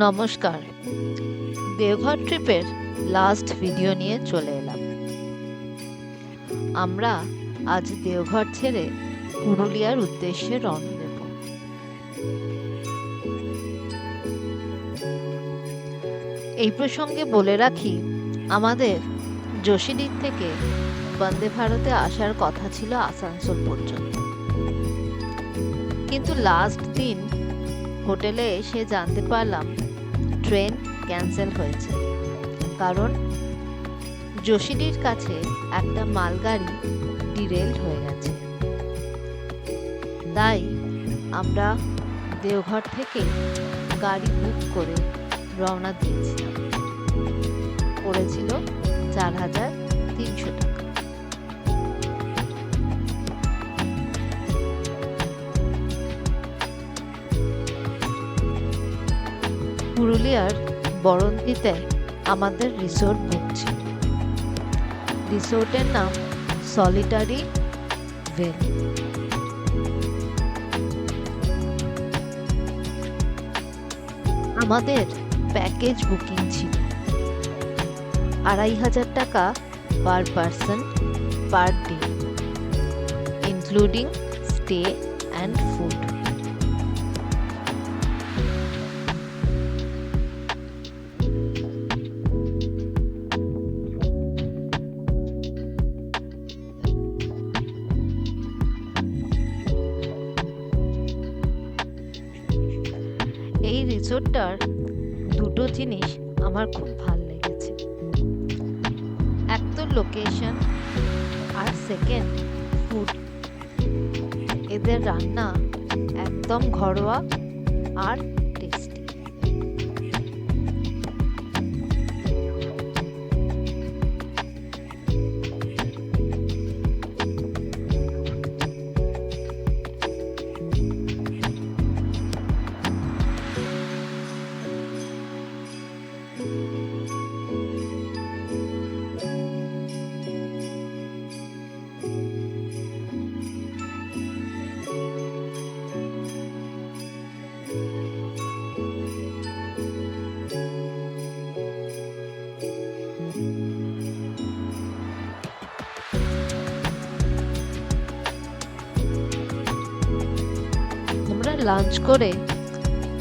নমস্কার। দেওঘর ট্রিপের last video নিয়ে চলে এলাম। আমরা আজ দেওঘর ছেড়ে পুরুলিয়ার উদ্দেশ্যে রওনা দেব। এই প্রসঙ্গে বলে রাখি, আমাদের যোশীদ্বীপ থেকে বন্দে ভারতে আসার কথা ছিল আসানসোল পর্যন্ত, কিন্তু লাস্ট দিন হোটেলে এসে জানতে পারলাম ট্রেন ক্যান্সেল হয়েছে, কারণ যোশীদ্বীপের কাছে একটা মালগাড়ি ডিরেল হয়ে গেছে। তাই আমরা দেওঘর থেকে গাড়ি বুক করে রওনা দিয়েছিলাম। পড়েছিল 4,300 টাকা। পুরুলিয়ার বরন্তিতে আমাদের রিসোর্ট বুক ছিল। রিসোর্টের নাম সলিটারি ভেল। আমাদের প্যাকেজ বুকিং ছিল 2,500 টাকা per person per day, including stay and food. এই রিসোর্টটার দুটো জিনিস আমার খুব ভালো লেগেছে। এক তো লোকেশন, আর সেকেন্ড ফুড। এদের রান্না একদম ঘরোয়া আর টেস্টি। আমরা লাঞ্চ করে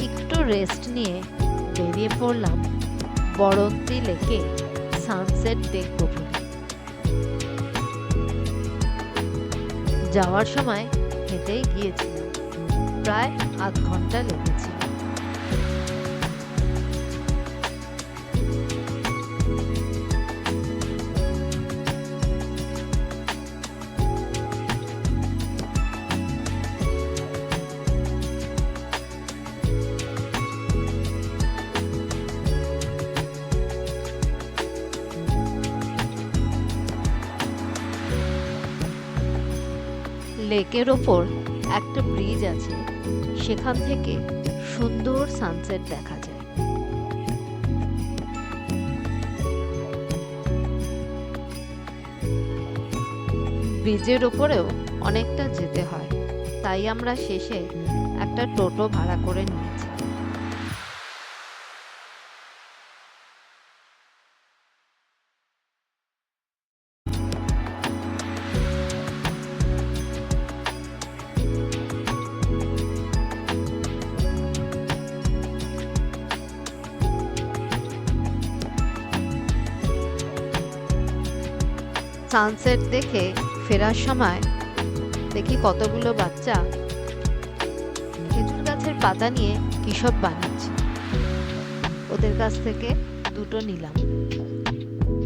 একটু রেস্ট নিয়ে বেরিয়ে পড়লাম বরন্তি লেকে সানসেট দেখব বলে। যাওয়ার সময় হেঁটেই গিয়েছিলাম, প্রায় আধ ঘন্টা লেগেছিল। লেকের ওপর একটা ব্রিজ আছে, সেখান থেকে সুন্দর সানসেট দেখা যায়। ব্রিজের ওপরেও অনেকটা যেতে হয়, তাই আমরা শেষে একটা টোটো ভাড়া করে নিয়েছি। সানসেট দেখে ফেরার সময় দেখি কতগুলো বাচ্চা খেজুর গাছের পাতা নিয়ে কি সব বানাচ্ছে। ওদের কাছ থেকে দুটো নিলাম,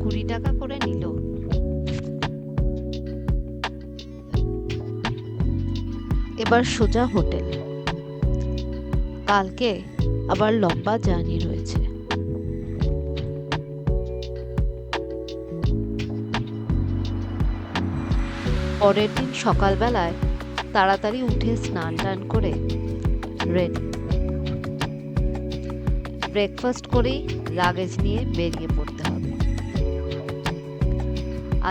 20 টাকা করে নিল। এবার সোজা হোটেলে। কালকে আবার লম্বা জার্নি রয়েছে। পরের দিন সকালবেলায় তাড়াতাড়ি উঠে স্নান টান করে রেডি। ব্রেকফাস্ট করেই লাগেজ নিয়ে বেরিয়ে পড়তে হবে।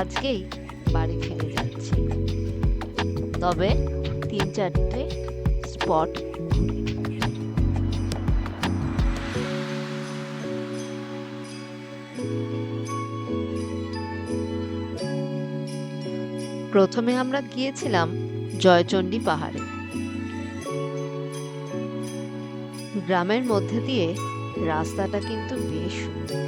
আজকেই বাড়ি ফিরে যাচ্ছি, তবে 3-4টে স্পট ঘুরে। প্রথমে আমরা গিয়েছিলাম জয়চণ্ডী পাহাড়ে। গ্রামের মধ্যে দিয়ে রাস্তাটা কিন্তু বেশ সুন্দর।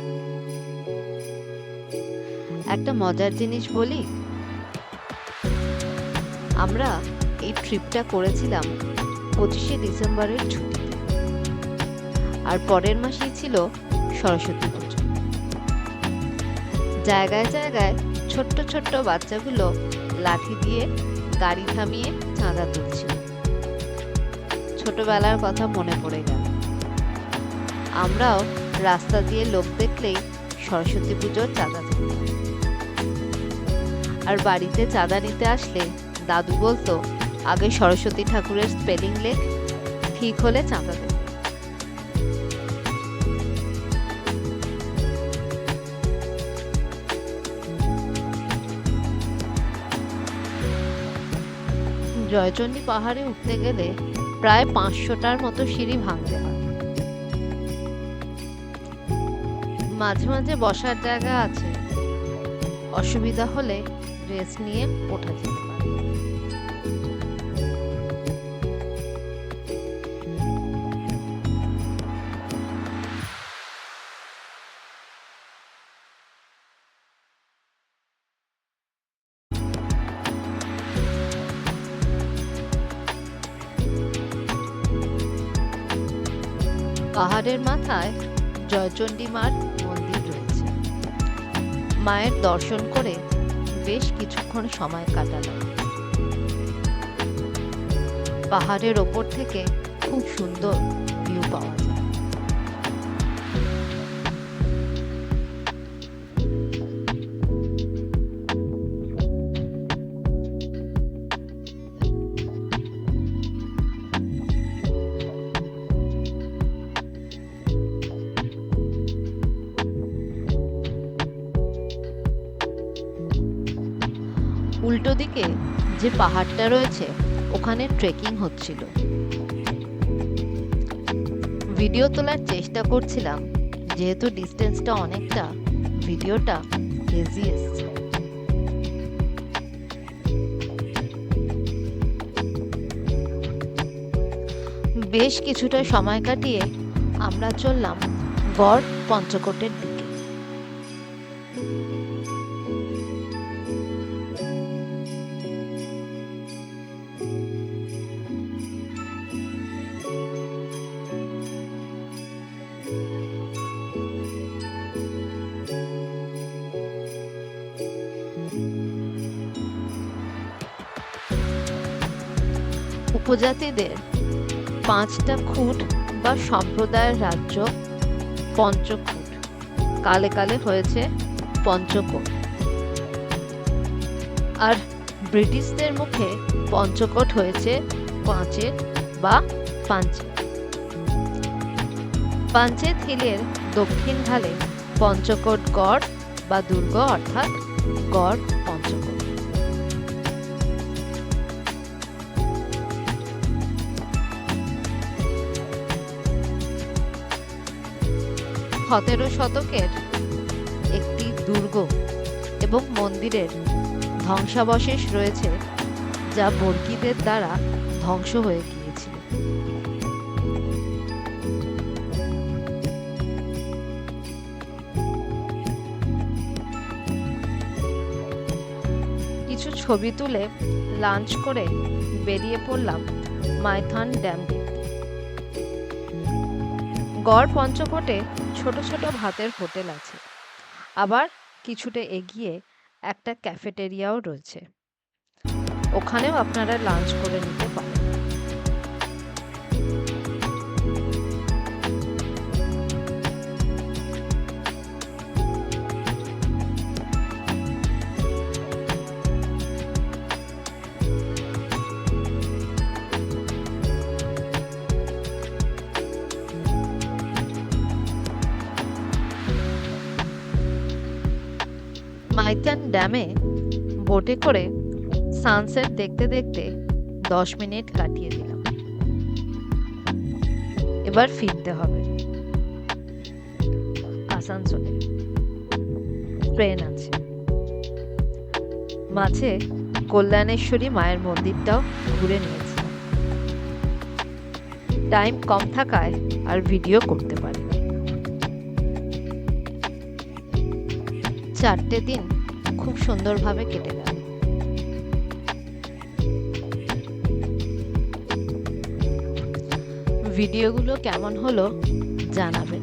একটা মজার জিনিস বলি, আমরা এই ট্রিপটা করেছিলাম 25শে ডিসেম্বরের ছুটিতে, আর পরের মাসেই ছিল সরস্বতী পুজো। জায়গায় জায়গায় ছোট্ট ছোট্ট বাচ্চাগুলো লাঠি দিয়ে গাড়ি থামিয়ে চাঁদা তুলছিল। ছোটবেলার কথা মনে পড়ে গেল। আমরাও রাস্তা দিয়ে লোক দেখলেই সরস্বতী পুজোর চাঁদা তুলতাম। আর বাড়িতে চাঁদা নিতে আসলে দাদু বলতো, আগে সরস্বতী ঠাকুরের স্পেলিং লেখ, ঠিক হলে চাঁদা দেবে। জয়চণ্ডী পাহাড়ে উঠতে গেলে প্রায় 500টার মতো সিঁড়ি ভাঙতে হয়। মাঝে মাঝে বসার জায়গা আছে, অসুবিধা হলে রেস্ট নিয়ে ওঠা যেতে পারে। পাহাড়ের মাথায় জয়চণ্ডী মার মন্দির রয়েছে। মায়ের দর্শন করে বেশ কিছুক্ষণ সময় কাটালাম। পাহাড়ের ওপর থেকে খুব সুন্দর ভিউ পাওয়া যায়। উল্টো দিকে যে পাহাড়টা রয়েছে ওখানে ট্রেকিং হচ্ছিল। ভিডিও তোলার চেষ্টা করছিলাম, যেহেতু ডিস্টেন্সটা অনেকটা, ভিডিওটা হেজি এসছে। বেশ কিছুটা সময় কাটিয়ে আমরা চললাম গড় পঞ্চকোটের দিকে। উপজাতিদের 5টা খুঁট বা সম্প্রদায়ের রাজ্য পঞ্চকূট, কালে কালে হয়েছে পঞ্চকোট। আর ব্রিটিশদের মুখে পঞ্চকোট হয়েছে পাঁচেত বা পাঞ্চেত। পাঞ্চেত হিলের দক্ষিণ ঢালে পঞ্চকোট গড় বা দুর্গ, অর্থাৎ গড় পঞ্চকোট। 17 শতকের একটি দুর্গ এবং মন্দিরের ধ্বংসাবশেষ রয়েছে, যা বর্গীদের দ্বারা ধ্বংস হয়ে গিয়েছিল। কিছু ছবি তুলে লাঞ্চ করে বেরিয়ে পড়লাম মাইথন ড্যাম দেখতে। গড় পঞ্চকোটে ছোট ছোট ভাতের হোটেল আছে, আবার কিছুটা এগিয়ে একটা ক্যাফেটেরিয়াও রয়েছে, ওখানেও আপনারা লাঞ্চ করে নিতে পারেন। মাইথন ড্যামে বোটে করে সানসেট দেখতে দেখতে 10 মিনিট কাটিয়ে দিলাম। এবার ফিরতে হবে আসানসোলে, ট্রেন আছে। মাঝে কল্যাণেশ্বরী মায়ের মন্দিরটাও ঘুরে নিয়েছি। টাইম কম থাকায় আর ভিডিও করতে পারিনি। 4টে দিন খুব সুন্দরভাবে কেটে গেল। ভিডিওগুলো কেমন হলো জানাবেন।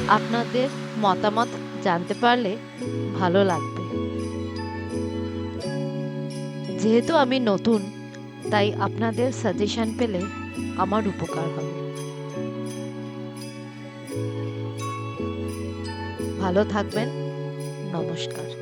আপনাদের মতামত জানতে পারলে ভালো লাগবে। যেহেতু আমি নতুন, তাই আপনাদের সাজেশন পেলে আমার উপকার হবে। ভালো থাকবেন। নমস্কার।